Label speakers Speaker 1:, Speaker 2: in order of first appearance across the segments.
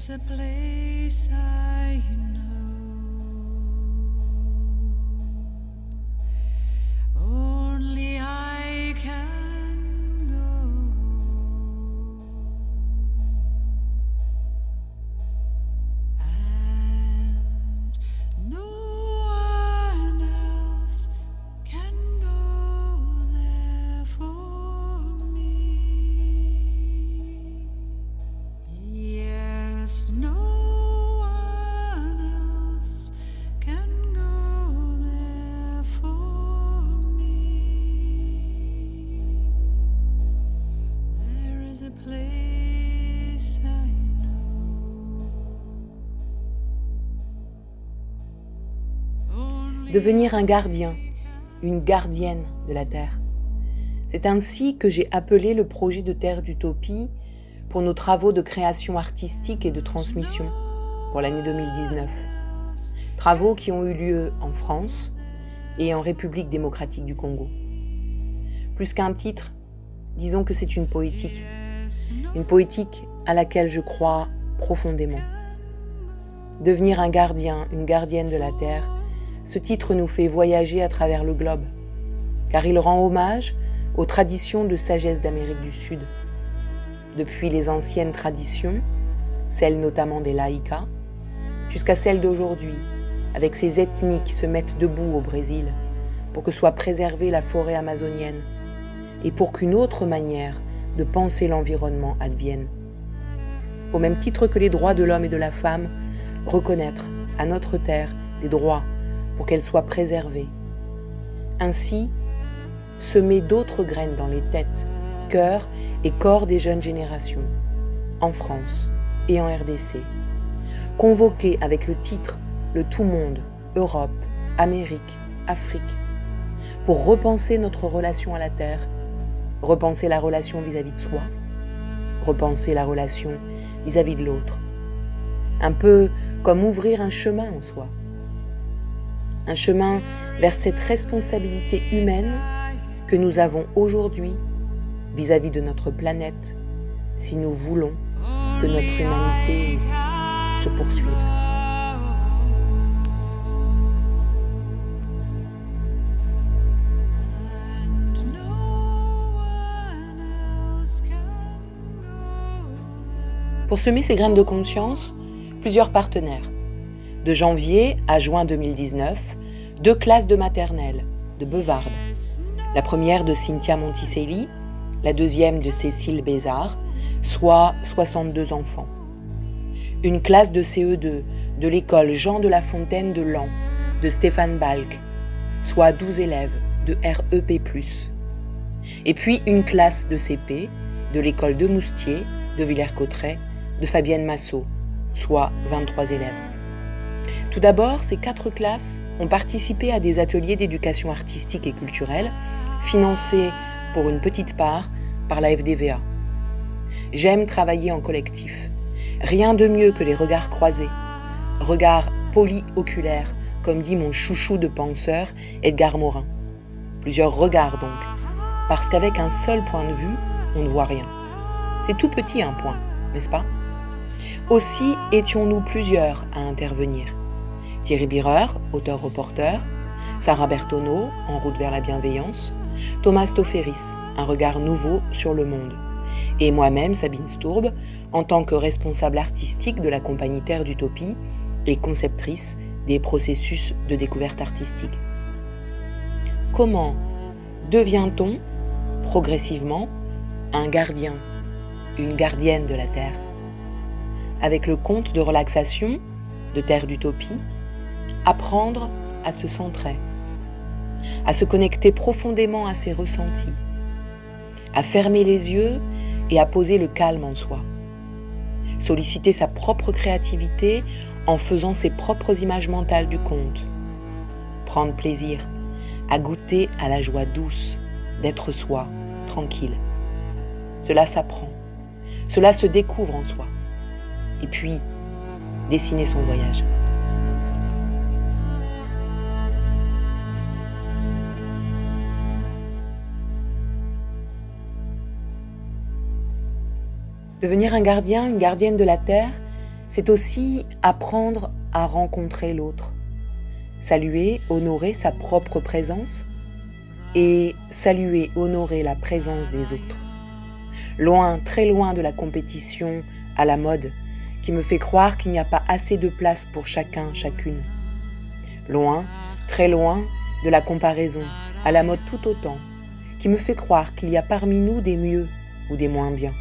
Speaker 1: is a place I know. Only I can go. And no one else can go there for me. Yes, no one else can go there for me. There is a place I know. Only
Speaker 2: Devenir un gardien, une gardienne de la Terre. C'est ainsi que j'ai appelé le projet de Terre d'Utopie pour nos travaux de création artistique et de transmission pour l'année 2019. Travaux qui ont eu lieu en France et en République démocratique du Congo. Plus qu'un titre, disons que c'est une poétique à laquelle je crois profondément. Devenir un gardien, une gardienne de la Terre, ce titre nous fait voyager à travers le globe, car il rend hommage aux traditions de sagesse d'Amérique du Sud. Depuis les anciennes traditions, celles notamment des laïkas, jusqu'à celles d'aujourd'hui, avec ces ethnies qui se mettent debout au Brésil pour que soit préservée la forêt amazonienne et pour qu'une autre manière de penser l'environnement advienne. Au même titre que les droits de l'homme et de la femme, reconnaître à notre terre des droits pour qu'elle soit préservée. Ainsi, semer d'autres graines dans les têtes, cœurs et corps des jeunes générations, en France et en RDC. Convoquer avec le titre le tout-monde, Europe, Amérique, Afrique, pour repenser notre relation à la Terre, repenser la relation vis-à-vis de soi, repenser la relation vis-à-vis de l'autre. Un peu comme ouvrir un chemin en soi. Un chemin vers cette responsabilité humaine que nous avons aujourd'hui vis-à-vis de notre planète, si nous voulons que notre humanité se poursuive.
Speaker 1: And no one else can go there.
Speaker 2: Pour semer ces graines de conscience, plusieurs partenaires. De janvier à juin 2019, 2 classes de maternelle de Beuvarde. La première de Cynthia Monticelli, la deuxième de Cécile Bézard, soit 62 enfants. Une classe de CE2 de l'école Jean de La Fontaine de Laon, de Stéphane Balk, soit 12 élèves de REP+. Et puis une classe de CP de l'école de Moustier, de Villers-Cotterêts, de Fabienne Massot, soit 23 élèves. Tout d'abord, ces 4 classes ont participé à des ateliers d'éducation artistique et culturelle, financés pour une petite part par la FDVA. J'aime travailler en collectif. Rien de mieux que les regards croisés. Regards polyoculaires, comme dit mon chouchou de penseur, Edgar Morin. Plusieurs regards donc, parce qu'avec un seul point de vue, on ne voit rien. C'est tout petit un point, n'est-ce pas ? Aussi étions-nous plusieurs à intervenir. Thierry Bireur, auteur-reporter, Sarah Bertoneau, En route vers la bienveillance, Thomas Toféris, Un regard nouveau sur le monde, et moi-même, Sabine Stourbe, en tant que responsable artistique de la compagnie Terre d'Utopie et conceptrice des processus de découverte artistique. Comment devient-on, progressivement, un gardien, une gardienne de la Terre ? Avec le conte de relaxation de Terre d'Utopie, apprendre à se centrer, à se connecter profondément à ses ressentis, à fermer les yeux et à poser le calme en soi, solliciter sa propre créativité en faisant ses propres images mentales du conte, prendre plaisir à goûter à la joie douce d'être soi, tranquille. Cela s'apprend, cela se découvre en soi. Et puis, dessiner son voyage. Devenir un gardien, une gardienne de la Terre, C'est aussi apprendre à rencontrer l'autre, saluer, honorer sa propre présence et saluer, honorer la présence des autres. Loin, très loin de la compétition à la mode qui me fait croire qu'il n'y a pas assez de place pour chacun, chacune. Loin, très loin de la comparaison à la mode tout autant qui me fait croire qu'il y a parmi nous des mieux ou des moins bien.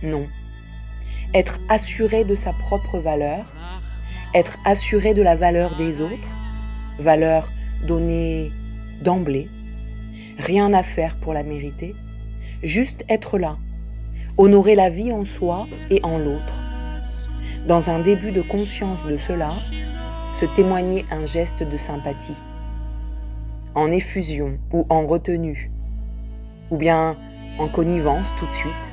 Speaker 2: Non. Être assuré de sa propre valeur, être assuré de la valeur des autres, valeur donnée d'emblée, rien à faire pour la mériter, juste être là, honorer la vie en soi et en l'autre. Dans un début de conscience de cela, se témoigner un geste de sympathie, en effusion ou en retenue, ou bien en connivence tout de suite,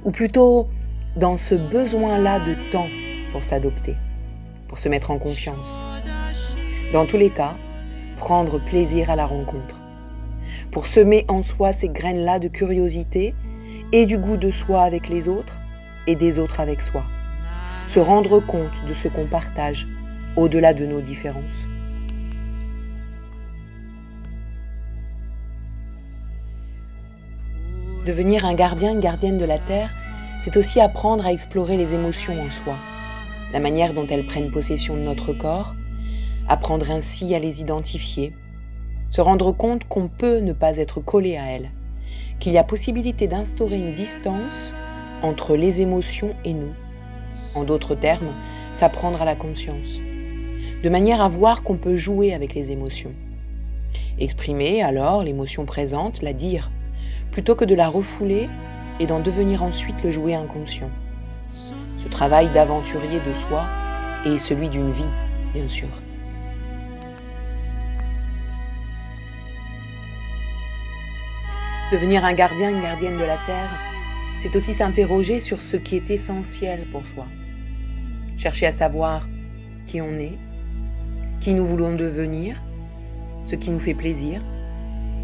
Speaker 2: ou plutôt dans ce besoin-là de temps pour s'adopter, pour se mettre en confiance. Dans tous les cas, prendre plaisir à la rencontre, pour semer en soi ces graines-là de curiosité et du goût de soi avec les autres et des autres avec soi. Se rendre compte de ce qu'on partage au-delà de nos différences. Devenir un gardien, une gardienne de la Terre, c'est aussi apprendre à explorer les émotions en soi, la manière dont elles prennent possession de notre corps, apprendre ainsi à les identifier, se rendre compte qu'on peut ne pas être collé à elles, qu'il y a possibilité d'instaurer une distance entre les émotions et nous. En d'autres termes, s'apprendre à la conscience, de manière à voir qu'on peut jouer avec les émotions. Exprimer alors l'émotion présente, la dire, plutôt que de la refouler et d'en devenir ensuite le jouet inconscient. Ce travail d'aventurier de soi est celui d'une vie, bien sûr. Devenir un gardien, une gardienne de la Terre, c'est aussi s'interroger sur ce qui est essentiel pour soi. Chercher à savoir qui on est, qui nous voulons devenir, ce qui nous fait plaisir,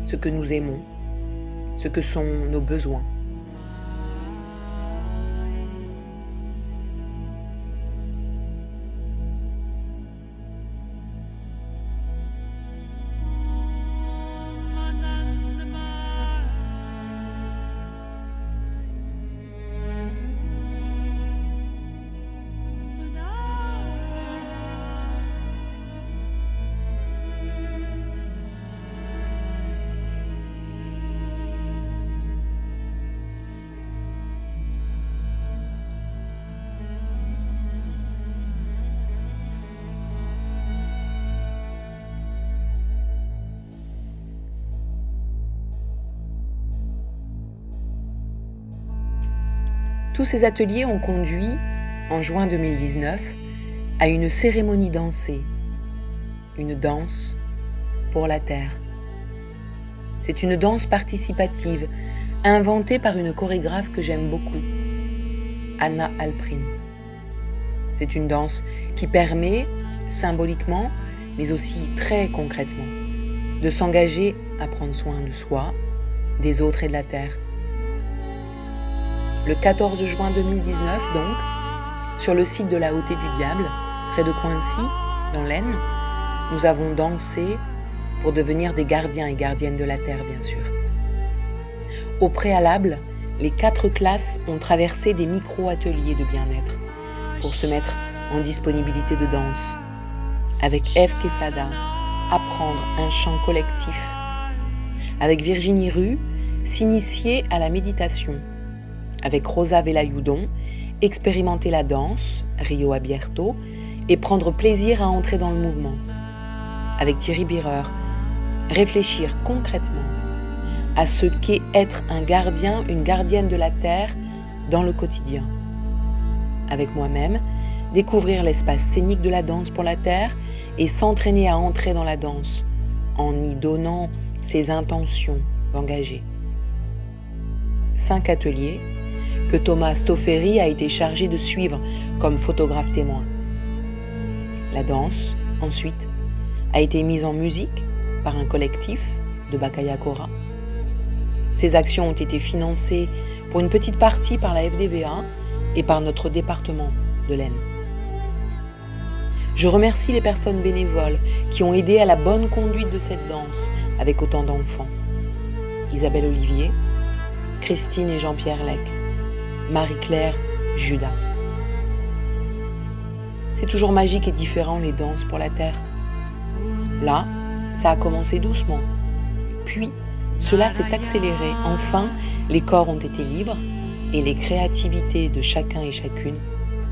Speaker 2: ce que nous aimons, ce que sont nos besoins. Tous ces ateliers ont conduit, en juin 2019, à une cérémonie dansée, une danse pour la Terre. C'est une danse participative, inventée par une chorégraphe que j'aime beaucoup, Anna Alprin. C'est une danse qui permet, symboliquement, mais aussi très concrètement, de s'engager à prendre soin de soi, des autres et de la Terre. Le 14 juin 2019, donc, sur le site de la Hauté du Diable, près de Coincy, dans l'Aisne, nous avons dansé pour devenir des gardiens et gardiennes de la Terre, bien sûr. Au préalable, les 4 classes ont traversé des micro-ateliers de bien-être pour se mettre en disponibilité de danse. Avec Eve Quesada, apprendre un chant collectif. Avec Virginie Rue, s'initier à la méditation. Avec Rosa Velayudon, expérimenter la danse, Rio Abierto, et prendre plaisir à entrer dans le mouvement. Avec Thierry Birrer, réfléchir concrètement à ce qu'est être un gardien, une gardienne de la Terre dans le quotidien. Avec moi-même, découvrir l'espace scénique de la danse pour la Terre et s'entraîner à entrer dans la danse en y donnant ses intentions engagées. 5 ateliers que Thomas Stofferi a été chargé de suivre comme photographe témoin. La danse, ensuite, a été mise en musique par un collectif de Bakaya Kora. Ces actions ont été financées pour une petite partie par la FDVA et par notre département de laine. Je remercie les personnes bénévoles qui ont aidé à la bonne conduite de cette danse avec autant d'enfants. Isabelle Olivier, Christine et Jean-Pierre Lec, Marie-Claire, Judas. C'est toujours magique et différent les danses pour la terre. Là, ça a commencé doucement. Puis, cela s'est accéléré. Enfin, les corps ont été libres et les créativités de chacun et chacune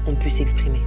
Speaker 2: ont pu s'exprimer.